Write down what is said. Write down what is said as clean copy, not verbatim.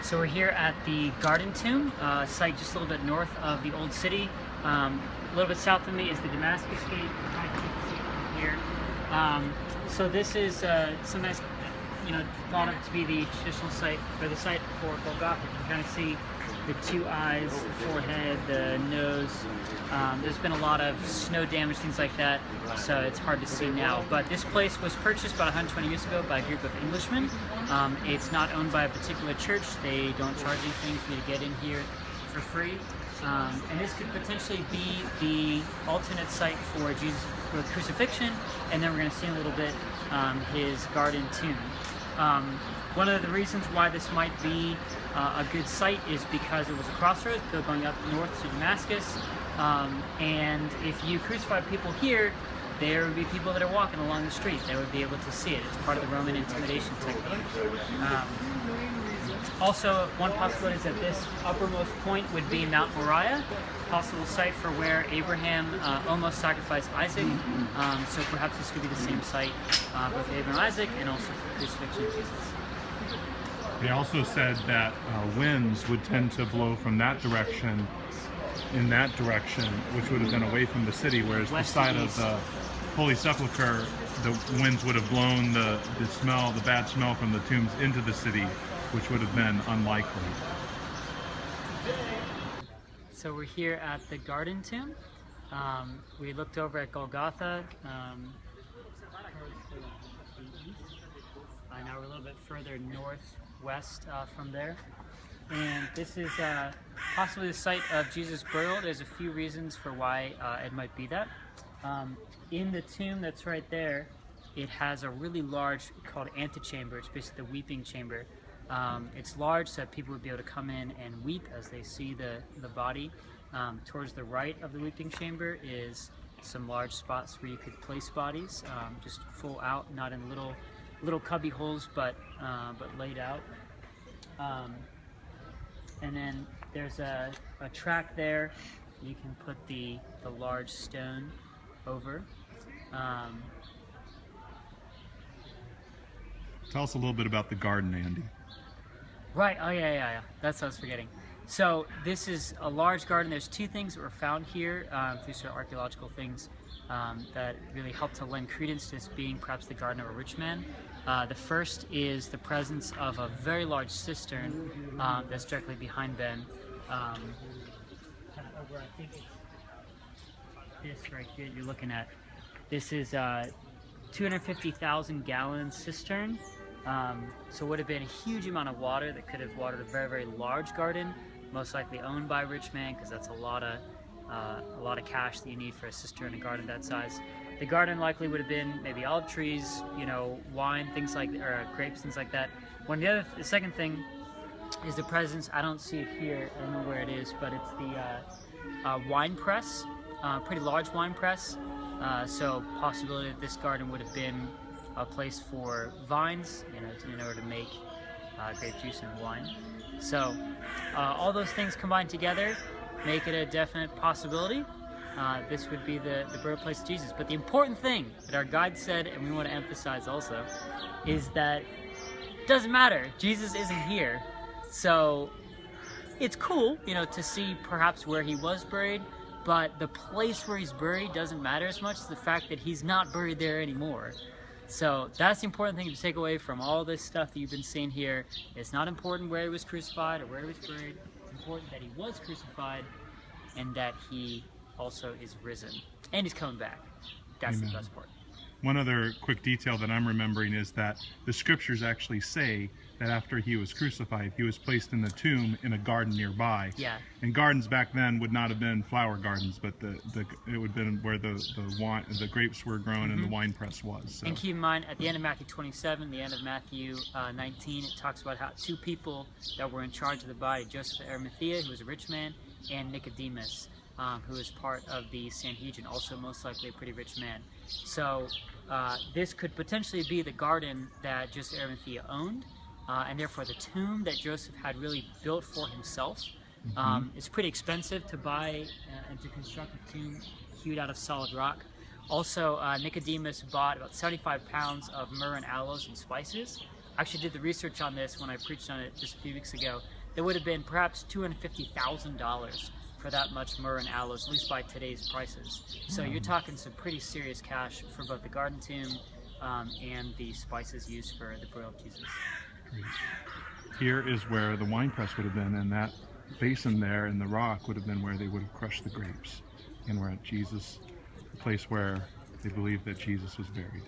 So we're here at the Garden Tomb, site just a little bit north of the Old City. A little bit south of me is the Damascus Gate. I can see it from here. So this is sometimes, thought of to be the traditional site, or the site for Golgotha. You can kind of see the two eyes, the forehead, the nose. There's been a lot of snow damage, things like that, so it's hard to see now. But this place was purchased about 120 years ago by a group of Englishmen. It's not owned by a particular church. They don't charge anything for you to get in here for free. And this could potentially be the alternate site for Jesus' crucifixion, and then we're going to see in a little bit his garden tomb. One of the reasons why this might be a good site is because it was a crossroads, people going up north to Damascus, and if you crucified people here, there would be people that are walking along the street. They would be able to see it. It's part of the Roman intimidation technique. Also, one possibility is that this uppermost point would be Mount Moriah, possible site for where Abraham almost sacrificed Isaac. So perhaps this could be the same site, both Abraham and Isaac, and also for the crucifixion of Jesus. They also said that winds would tend to blow from that direction, in that direction, which would have been away from the city, whereas the side of the Holy Sepulchre, the winds would have blown the bad smell from the tombs into the city, which would have been unlikely. So we're here at the Garden Tomb. We looked over at Golgotha. Now we're a little bit further northwest from there. And this is possibly the site of Jesus' burial. There's a few reasons for why it might be that. In the tomb that's right there, it has a really large, called antechamber. It's basically the weeping chamber. It's large so that people would be able to come in and weep as they see the body. Towards the right of the weeping chamber is some large spots where you could place bodies, just full out, not in little cubby holes, but laid out. And then there's a track there. You can put the large stone over. Tell us a little bit about the garden, Andy. Right, oh yeah. That's what I was forgetting. So this is a large garden. There's two things that were found here through sort of archaeological things that really help to lend credence to this being perhaps the garden of a rich man. The first is the presence of a very large cistern that's directly behind them. Kind of over, I think it's this right here you're looking at. This is a 250,000 gallon cistern. So it would have been a huge amount of water that could have watered a very, very large garden, most likely owned by a rich man, because that's a lot of cash that you need for a cistern and garden that size. The garden likely would have been maybe olive trees, wine, things like, or grapes, things like that. The second thing is the presence. I don't see it here. I don't know where it is, but it's the wine press, pretty large wine press. So possibility that this garden would have been a place for vines, in order to make grape juice and wine. So all those things combined together make it a definite possibility. This would be the birthplace of Jesus. But the important thing that our guide said, and we want to emphasize also, is that it doesn't matter. Jesus isn't here. So it's cool, to see perhaps where he was buried, but the place where he's buried doesn't matter as much as the fact that he's not buried there anymore. So that's the important thing to take away from all this stuff that you've been seeing here. It's not important where he was crucified or where he was buried. It's important that he was crucified and that he also is risen. And he's coming back. That's Amen. The best part. One other quick detail that I'm remembering is that the scriptures actually say that after he was crucified, he was placed in the tomb in a garden nearby. Yeah. And gardens back then would not have been flower gardens, but it would have been where the grapes were grown and the wine press was. So. And keep in mind, at the end of Matthew 27, the end of Matthew 19, it talks about how two people that were in charge of the body, Joseph of Arimathea, who was a rich man, and Nicodemus, who is part of the Sanhedrin, also most likely a pretty rich man. So this could potentially be the garden that Joseph of Arimathea owned, and therefore the tomb that Joseph had really built for himself. It's pretty expensive to buy and to construct a tomb hewed out of solid rock. Also, Nicodemus bought about 75 pounds of myrrh and aloes and spices, actually did the research on this when I preached on it just a few weeks ago. There would have been perhaps $250,000 for that much myrrh and aloes, at least by today's prices. So you're talking some pretty serious cash for both the garden tomb and the spices used for the burial of Jesus. Here is where the wine press would have been, and that basin there in the rock would have been where they would have crushed the grapes, and we're at Jesus, the place where they believe that Jesus was buried.